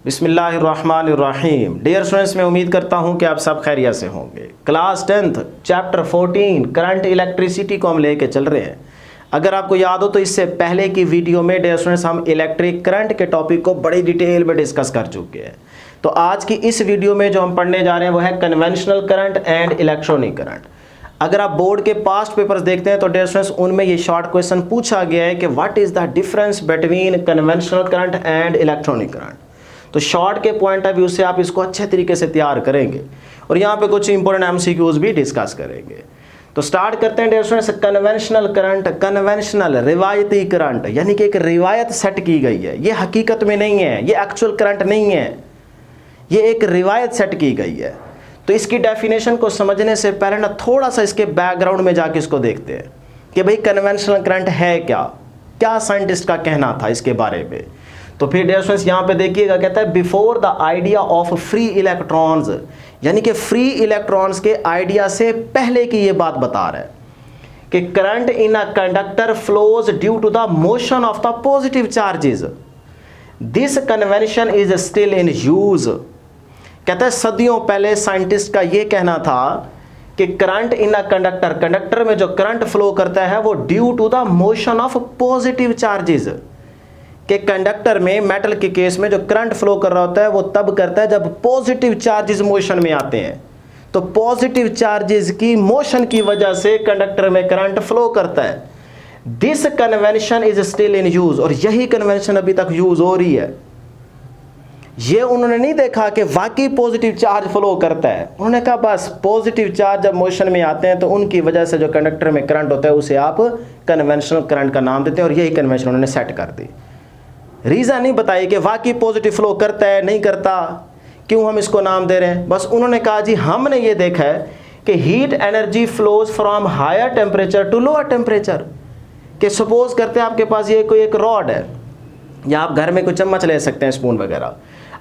बिस्मिल्लाहिर्रहमानिर्रहीम। Dear students, मैं उम्मीद करता हूं कि आप सब खैरियत से होंगे। Class 10th chapter 14 current electricity को हम लेके चल रहे हैं। अगर आपको याद हो तो इससे पहले की वीडियो में डियर स्टूडेंट्स हम इलेक्ट्रिक करंट के टॉपिक को बड़ी डिटेल में डिस्कस कर चुके हैं। तो आज की इस वीडियो में जो हम पढ़ने जा रहे हैं वो है conventional current and electronic current. अगर आप बोर्ड के पास्ट पेपर्स देखते हैं तो डियर स्टूडेंट्स उनमें ये शॉर्ट क्वेश्चन पूछा गया है कि what is the difference between conventional current and electronic current. तो शॉर्ट के पॉइंट ऑफ व्यू से आप इसको अच्छे तरीके से तैयार करेंगे और यहाँ पे कुछ इंपॉर्टेंट एमसीक्यूज भी डिस्कस करेंगे। तो स्टार्ट करते हैं dear students. Conventional current, conventional रिवायती करंट, यानी कि एक रिवायत सेट की गई है। ये हकीकत में नहीं है, ये एक्चुअल करंट नहीं है, ये एक रिवायत सेट की गई है। तो इसकी डेफिनेशन को समझने से पहले ना थोड़ा सा इसके बैकग्राउंड में जाके इसको देखते हैं कि भाई कन्वेंशनल करंट है क्या, क्या साइंटिस्ट का कहना था इसके बारे में। तो फिर डियर स्टूडेंट्स यहाँ पे देखिएगा, कहता है before the idea of free electrons, यानी कि फ्री इलेक्ट्रॉन्स के आइडिया से पहले की ये बात बता रहा है कि current in a conductor flows due to the motion of the positive charges. This convention is still in use. कहता है सदियों पहले साइंटिस्ट का ये कहना था कि current in a conductor, conductor में जो करंट फ्लो करता है वो due to the motion of positive charges. कि कंडक्टर में, मेटल के केस में जो करंट फ्लो कर रहा होता है वो तब करता है जब पॉजिटिव चार्जेस मोशन में आते हैं। तो पॉजिटिव चार्जेस की मोशन की वजह से कंडक्टर में करंट फ्लो करता है। This convention is still in use, और यही कन्वेंशन अभी तक यूज हो रही है। ये उन्होंने नहीं देखा कि वाकई पॉजिटिव चार्ज फ्लो करता है, उन्होंने कहा बस पॉजिटिव चार्ज जब मोशन में आते हैं तो उनकी वजह से जो कंडक्टर में करंट होता है उसे आप कन्वेंशनल करंट का नाम देते हैं, और यही कन्वेंशन उन्होंने सेट कर दी। रीज़न नहीं बताई कि वाकई पॉजिटिव फ्लो करता है नहीं करता, क्यों हम इसको नाम दे रहे हैं। बस उन्होंने कहा जी हमने ये देखा है कि heat energy flows from higher temperature to lower temperature. कि सपोज करते हैं आपके पास ये कोई एक रॉड है, या आप घर में कोई चम्मच ले सकते हैं, स्पून वगैरह।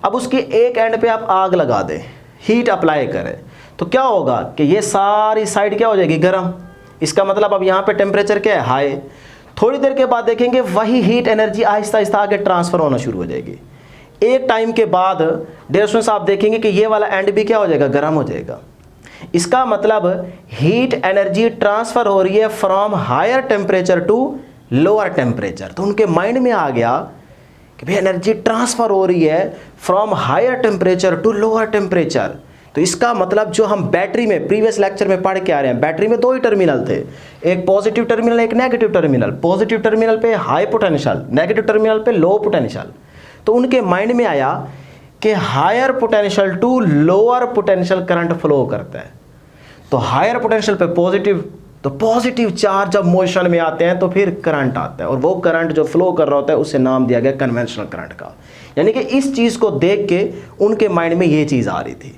अब उसकी एक एंड पे आप आग लगा दें, हीट अप्लाई करें, तो क्या होगा कि ये सारी साइड क्या हो जाएगी, गर्म। इसका मतलब अब यहाँ पे टेम्परेचर क्या है, हाई। थोड़ी देर के बाद देखेंगे वही हीट एनर्जी आहिस्ता आहिस्ता आगे ट्रांसफर होना शुरू हो जाएगी। एक टाइम के बाद डियर स्टूडेंट्स आप देखेंगे कि ये वाला एंड भी क्या हो जाएगा, गर्म हो जाएगा। इसका मतलब हीट एनर्जी ट्रांसफर हो रही है from higher temperature to lower temperature. तो उनके माइंड में आ गया कि भाई एनर्जी ट्रांसफर हो रही है from higher temperature to lower temperature. तो इसका मतलब जो हम बैटरी में प्रीवियस लेक्चर में पढ़ के आ रहे हैं, बैटरी में दो ही टर्मिनल थे, एक पॉजिटिव टर्मिनल एक नेगेटिव टर्मिनल। पॉजिटिव टर्मिनल पे हाई पोटेंशियल, नेगेटिव टर्मिनल पे लो पोटेंशियल। तो उनके माइंड में आया कि higher potential to lower potential current flow करता है। तो हायर पोटेंशियल पे पॉजिटिव, तो पॉजिटिव चार्ज जब मोशन में आते हैं तो फिर करंट आता है, और वो करंट जो फ्लो कर रहा होता है उसे नाम दिया गया कन्वेंशनल करंट का। यानी कि इस चीज़ को देख के उनके माइंड में ये चीज़ आ रही थी।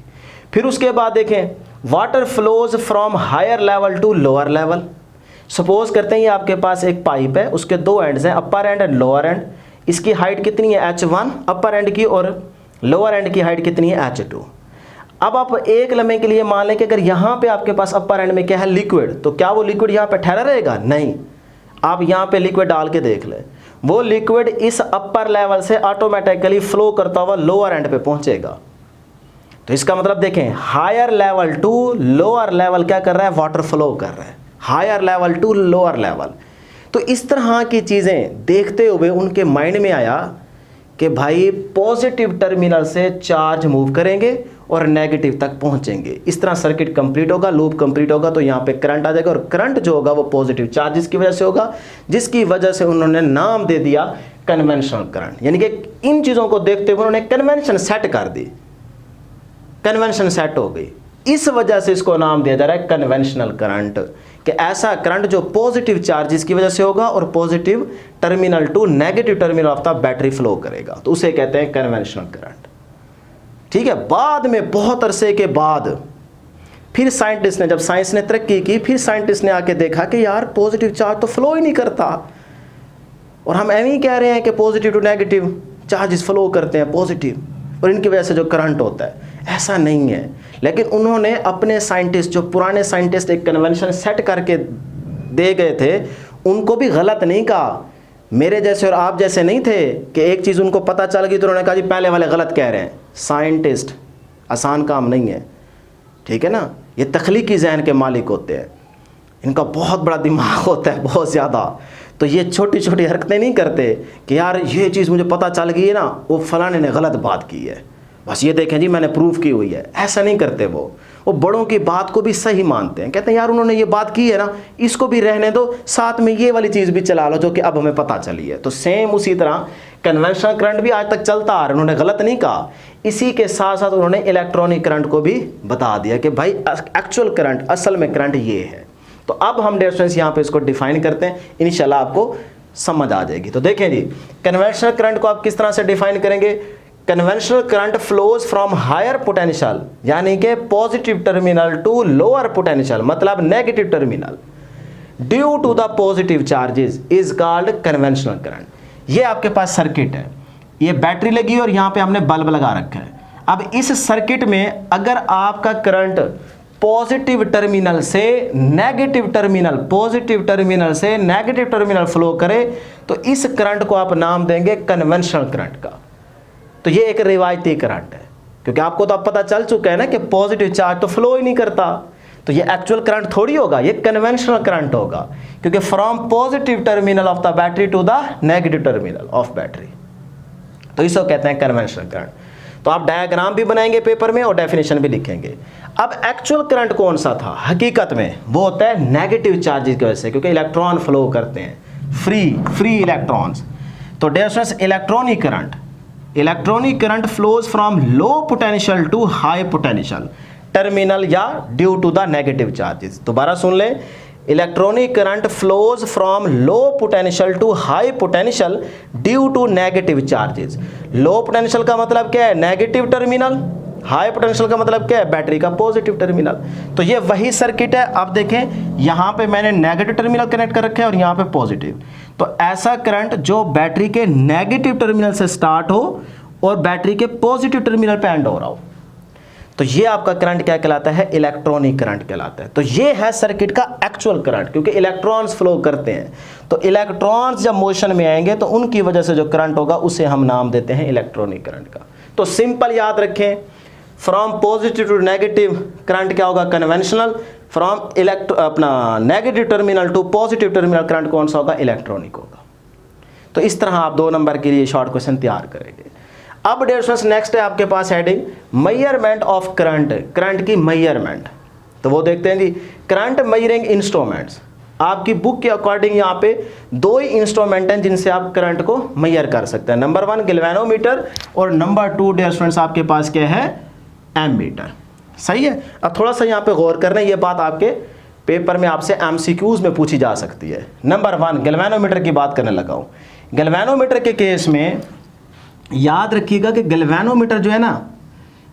फिर उसके बाद देखें water flows from higher level to lower level. Suppose करते हैं ये आपके पास एक पाइप है, उसके दो एंड्स हैं, अपर एंड एंड लोअर एंड। इसकी हाइट कितनी है, h1 अपर एंड की, और लोअर एंड की हाइट कितनी है, h2। अब आप एक लम्हे के लिए मान लें कि अगर यहाँ पे आपके पास अपर एंड में क्या है, लिक्विड, तो क्या वो लिक्विड यहाँ पे ठहरा रहेगा, नहीं। आप यहाँ पे लिक्विड डाल के देख लें, वो लिक्विड इस अपर लेवल से ऑटोमेटिकली फ्लो करता हुआ लोअर एंड पे पहुँचेगा। तो इसका मतलब देखें higher level to lower level क्या कर रहा है, वाटर फ्लो कर रहा है, higher level to lower level. तो इस तरह की चीज़ें देखते हुए उनके माइंड में आया कि भाई पॉजिटिव टर्मिनल से चार्ज मूव करेंगे और नेगेटिव तक पहुंचेंगे। इस तरह सर्किट कंप्लीट होगा, लूप कंप्लीट होगा, तो यहाँ पे करंट आ जाएगा, और करंट जो होगा वो पॉजिटिव चार्जेस की वजह से होगा, जिसकी वजह से उन्होंने नाम दे दिया कन्वेंशनल करंट। यानी कि इन चीज़ों को देखते हुए उन्होंने कन्वेंशन सेट कर दी, कन्वेंशन सेट हो गई। इस वजह से इसको नाम दिया जा रहा है कन्वेंशनल करंट, कि ऐसा करंट जो पॉजिटिव चार्जेस की वजह से होगा और positive terminal to negative terminal of the battery flow करेगा, तो उसे कहते हैं कन्वेंशनल करंट। ठीक है। बाद में बहुत अरसे के बाद फिर साइंटिस्ट ने, जब साइंस ने तरक्की की, फिर साइंटिस्ट ने आके देखा कि यार पॉजिटिव चार्ज तो फ्लो ही नहीं करता, और हम एवं ही कह रहे हैं कि positive to negative charges flow करते हैं पॉजिटिव, और इनकी वजह से जो करंट होता है, ऐसा नहीं है। लेकिन उन्होंने अपने साइंटिस्ट, जो पुराने साइंटिस्ट एक कन्वेंशन सेट करके दे गए थे, उनको भी गलत नहीं कहा, मेरे जैसे और आप जैसे नहीं थे कि एक चीज़ उनको पता चल गई तो उन्होंने कहा जी पहले वाले गलत कह रहे हैं। साइंटिस्ट आसान काम नहीं है, ठीक है ना। ये तख्लीकी जहन के मालिक होते हैं, इनका बहुत बड़ा दिमाग होता है, बहुत ज़्यादा। तो ये छोटी छोटी हरकतें नहीं करते कि यार ये चीज़ मुझे पता चल गई है ना, वो फलाने ने गलत बात की है, बस ये देखें जी मैंने प्रूफ की हुई है। ऐसा नहीं करते वो बड़ों की बात को भी सही मानते हैं। कहते हैं यार उन्होंने ये बात की है ना, इसको भी रहने दो, साथ में ये वाली चीज़ भी चला लो जो कि अब हमें पता चली है। तो सेम उसी तरह कन्वेंशनल करंट भी आज तक चलता आ रहा है, उन्होंने गलत नहीं कहा। इसी के साथ साथ उन्होंने इलेक्ट्रॉनिक करंट को भी बता दिया कि भाई एक्चुअल करंट, असल में करंट ये है। तो अब हम डियर स्टूडेंट्स यहाँ पे इसको डिफाइन करते हैं, इंशाल्लाह आपको समझ आ जाएगी। तो देखें जी, कन्वेंशनल करंट को आप किस तरह से डिफाइन करेंगे। Conventional current flows from higher potential, यानी कि positive terminal to lower potential, मतलब negative terminal, due to the positive charges is called conventional current. ये आपके पास सर्किट है, ये बैटरी लगी और यहाँ पे हमने बल्ब लगा रखा है। अब इस सर्किट में अगर आपका करंट पॉजिटिव टर्मिनल से नेगेटिव टर्मिनल, पॉजिटिव टर्मिनल से नेगेटिव टर्मिनल फ्लो करे तो इस करंट को आप नाम देंगे कन्वेंशनल करंट का। तो ये एक रिवायती करंट है, क्योंकि आपको तो अब पता चल चुका है ना कि पॉजिटिव चार्ज तो फ्लो ही नहीं करता, तो ये एक्चुअल करंट थोड़ी होगा, ये कन्वेंशनल करंट होगा, क्योंकि from positive terminal of the battery to the negative terminal of battery, तो इसको कहते हैं कन्वेंशनल करंट। तो आप डायग्राम भी बनाएंगे पेपर में और डेफिनेशन भी लिखेंगे। अब एक्चुअल करंट कौन सा था हकीकत में, वो होता है नेगेटिव चार्जेस की वजह से, क्योंकि इलेक्ट्रॉन फ्लो करते हैं, फ्री इलेक्ट्रॉन्स। तो dear students, electronic current flows from low potential to high potential terminal या due to the negative charges. दोबारा सुन लें, electronic current flows from low potential to high potential due to negative charges. Low potential का मतलब क्या है, negative terminal, high potential का मतलब क्या है, बैटरी का पॉजिटिव टर्मिनल। तो ये वही सर्किट है। अब देखें, यहाँ पे मैंने नेगेटिव टर्मिनल कनेक्ट कर रखे हैं और यहाँ पे पॉजिटिव। तो ऐसा करंट जो बैटरी के नेगेटिव टर्मिनल से स्टार्ट हो और बैटरी के पॉजिटिव टर्मिनल पे एंड हो रहा हो, तो ये आपका करंट क्या कहलाता है, इलेक्ट्रॉनिक करंट कहलाता है। तो ये है सर्किट का एक्चुअल करंट, क्योंकि इलेक्ट्रॉन्स फ्लो करते हैं। तो इलेक्ट्रॉन्स जब मोशन में आएंगे तो उनकी वजह से जो करंट होगा उसे हम नाम देते हैं इलेक्ट्रॉनिक करंट का। तो सिंपल याद रखें, from positive to negative current क्या होगा, कन्वेंशनल। फ्रॉम अपना negative terminal to positive terminal current कौन सा होगा, इलेक्ट्रॉनिक होगा। तो इस तरह आप 2 नंबर के लिए शॉर्ट क्वेश्चन तैयार करेंगे। अब डियर स्टूडेंट्स, नेक्स्ट है आपके पास heading measurement of current, current की मेजरमेंट। तो वो देखते हैं जी, करंट मेजरिंग इंस्ट्रूमेंट्स। आपकी बुक के अकॉर्डिंग यहाँ पे 2 ही इंस्ट्रूमेंट हैं जिनसे आप करंट को मेजर कर सकते हैं। नंबर 1 गैल्वेनोमीटर और नंबर 2 डियर स्टूडेंट्स आपके पास क्या है, एमीटर। सही है। अब थोड़ा सा यहाँ पे गौर करना, ये बात आपके पेपर में आपसे एमसीक्यूज में पूछी जा सकती है। नंबर 1 गैल्वेनोमीटर की बात करने लगा हूँ। गैल्वेनोमीटर के केस में याद रखिएगा कि गैल्वेनोमीटर जो है ना,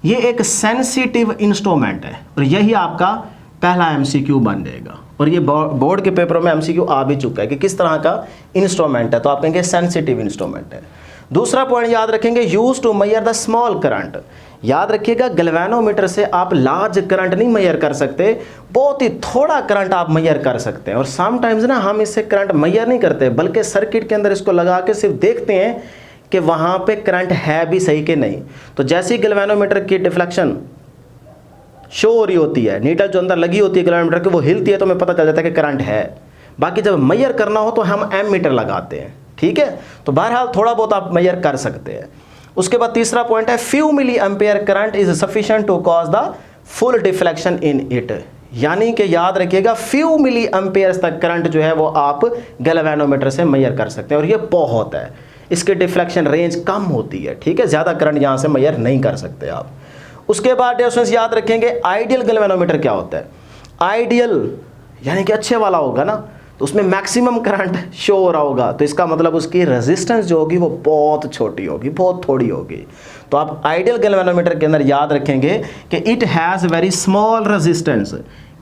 ये एक सेंसिटिव इंस्ट्रूमेंट है और यही आपका पहला एमसीक्यू बन जाएगा। और ये बोर्ड के पेपरों में एमसीक्यू आ भी चुका है कि किस तरह का इंस्ट्रूमेंट है, तो आप कहेंगे सेंसिटिव इंस्ट्रूमेंट है। दूसरा पॉइंट याद रखेंगे, use to measure the small current. याद रखिएगा, गैल्वेनोमीटर से आप लार्ज करंट नहीं मेजर कर सकते, बहुत ही थोड़ा करंट आप मेजर कर सकते हैं। और समटाइम्स ना हम इससे करंट मेजर नहीं करते, बल्कि सर्किट के अंदर इसको लगा के सिर्फ देखते हैं कि वहाँ पे करंट है भी सही कि नहीं। तो जैसे ही गैल्वेनोमीटर की डिफ्लेक्शन शो हो रही होती है, नीडल जो अंदर लगी होती है गैल्वेनोमीटर की, वो हिलती है तो हमें पता चल जाता है कि करंट है। बाकी जब मेजर करना हो तो हम एमीटर लगाते हैं, ठीक है। तो बहरहाल थोड़ा बहुत आप मेजर कर सकते हैं। उसके बाद तीसरा पॉइंट है, few milli ampere current is sufficient to cause the full deflection in it. यानी कि याद रखिएगा, फ्यू मिली एम्पेयर तक करंट जो है वो आप गैल्वेनोमीटर से मेजर कर सकते हैं और ये बहुत है। इसके डिफ्लेक्शन रेंज कम होती है, ठीक है, ज़्यादा करंट यहाँ से मेजर नहीं कर सकते आप। उसके बाद डियर याद रखेंगे, आइडियल गैल्वेनोमीटर क्या होता है। आइडियल यानी कि अच्छे वाला होगा ना, तो उसमें मैक्सिमम करंट शो हो रहा होगा, तो इसका मतलब उसकी रेजिस्टेंस जो होगी वो बहुत छोटी होगी, बहुत थोड़ी होगी। तो आप आइडियल गैल्वेनोमीटर के अंदर याद रखेंगे कि it has very small resistance,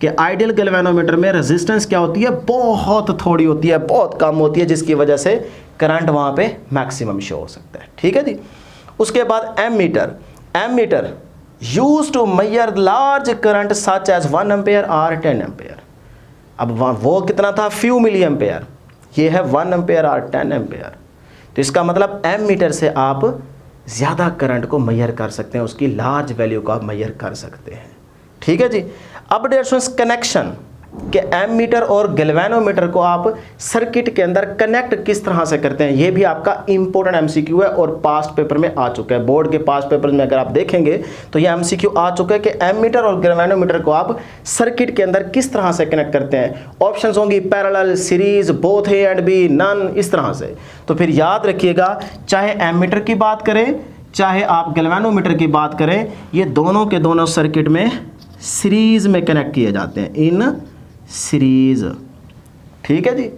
कि आइडियल गैल्वेनोमीटर में रेजिस्टेंस क्या होती है, बहुत थोड़ी होती है, बहुत कम होती है, जिसकी वजह से करंट वहाँ पे मैक्सिमम शो हो सकता है, ठीक है जी। उसके बाद ammeter, ammeter use to measure large current such as 1 ampere और 10 एम्पेयर। अब वो कितना था, फ्यू मिली एम्पेयर, ये है 1 एम्पेयर और 10 एम्पेयर। तो इसका मतलब एमीटर से आप ज़्यादा करंट को मेजर कर सकते हैं, उसकी लार्ज वैल्यू को आप मेजर कर सकते हैं। ठीक है जी। अब डियर स्टूडेंट्स, कनेक्शन कि एमीटर और गैल्वेनोमीटर को आप सर्किट के अंदर कनेक्ट किस तरह से करते हैं, ये भी आपका इंपॉर्टेंट एमसीक्यू है और पास्ट पेपर में आ चुका है। बोर्ड के पास्ट पेपर में अगर आप देखेंगे तो ये एमसीक्यू आ चुका है कि एमीटर और गैल्वेनोमीटर को आप सर्किट के अंदर किस तरह से कनेक्ट करते हैं। ऑप्शंस होंगी parallel, series, both A and B, none, इस तरह से। तो फिर याद रखिएगा, चाहे एमीटर की बात करें चाहे आप गैल्वेनोमीटर की बात करें, ये दोनों के दोनों सर्किट में सीरीज में कनेक्ट किए जाते हैं, इन सीरीज। ठीक है जी।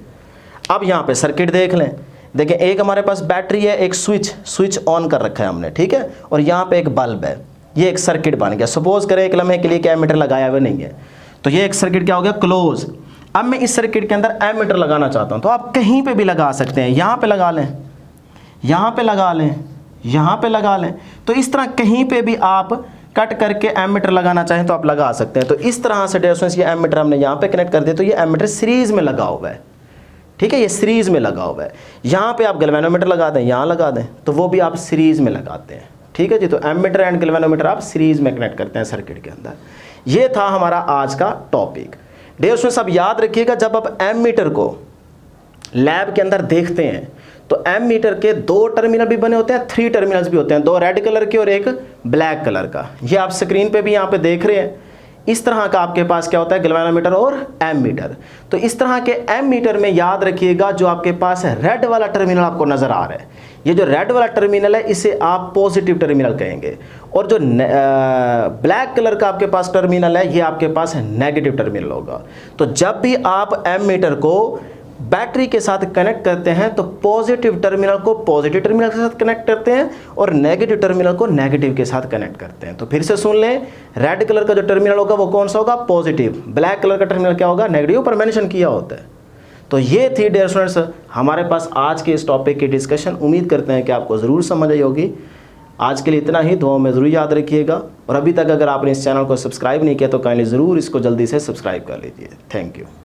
अब यहाँ पे सर्किट देख लें। देखिए, एक हमारे पास बैटरी है, एक स्विच ऑन कर रखा है हमने, ठीक है, और यहाँ पे एक बल्ब है। ये एक सर्किट बन गया। सपोज करें एक लम्हे के लिए कि एमीटर लगाया हुआ नहीं है, तो ये एक सर्किट क्या हो गया, क्लोज। अब मैं इस सर्किट के अंदर एमीटर लगाना चाहता हूँ, तो आप कहीं पे भी लगा सकते हैं। यहाँ पे लगा लें, यहाँ पे लगा लें, यहाँ पे लगा लें। तो इस तरह कहीं पे भी आप कट करके एमीटर लगाना चाहें तो आप लगा सकते हैं। तो इस तरह से डियर स्टूडेंट्स, ये एमीटर हमने यहाँ पे कनेक्ट कर दिया, तो ये एमीटर सीरीज में लगा हुआ है। ठीक है, ये सीरीज में लगा हुआ है। यहाँ पे आप गैल्वेनोमीटर लगा दें, यहाँ लगा दें, तो वो भी आप सीरीज में लगाते हैं। ठीक है जी। तो एमीटर एंड गैल्वेनोमीटर आप सीरीज में कनेक्ट करते हैं सर्किट के अंदर। ये था हमारा आज का टॉपिक। डियर स्टूडेंट्स, अब याद रखिएगा, जब आप एमीटर को लैब के अंदर देखते हैं तो एमीटर के 2 टर्मिनल भी बने होते हैं, 3 टर्मिनल्स भी होते हैं, 2 रेड कलर के और एक ब्लैक कलर का। ये आप स्क्रीन पे भी यहाँ पे देख रहे हैं। इस तरह का आपके पास क्या होता है, गैल्वेनोमीटर और एमीटर। तो इस तरह के एमीटर में याद रखिएगा, जो आपके पास रेड वाला टर्मिनल आपको नजर आ रहा है, ये जो रेड वाला टर्मिनल है इसे आप पॉजिटिव टर्मिनल कहेंगे, और जो ब्लैक कलर का आपके पास टर्मिनल है ये आपके पास नेगेटिव टर्मिनल होगा। तो जब भी आप एमीटर को बैटरी के साथ कनेक्ट करते हैं तो पॉजिटिव टर्मिनल को पॉजिटिव टर्मिनल के साथ कनेक्ट करते हैं और नेगेटिव टर्मिनल को नेगेटिव के साथ कनेक्ट करते हैं। तो फिर से सुन लें, रेड कलर का जो टर्मिनल होगा वो कौन सा होगा, पॉजिटिव। ब्लैक कलर का टर्मिनल क्या होगा, नेगेटिव, पर मेंशन किया होता है। तो ये थी डियर स्टूडेंट्स हमारे पास आज के इस टॉपिक की डिस्कशन। उम्मीद करते हैं कि आपको ज़रूर समझ आई होगी। आज के लिए इतना ही, दुआ में ज़रूर याद रखिएगा। और अभी तक अगर आपने इस चैनल को सब्सक्राइब नहीं किया तो काइंडली ज़रूर इसको जल्दी से सब्सक्राइब कर लीजिए। Thank you.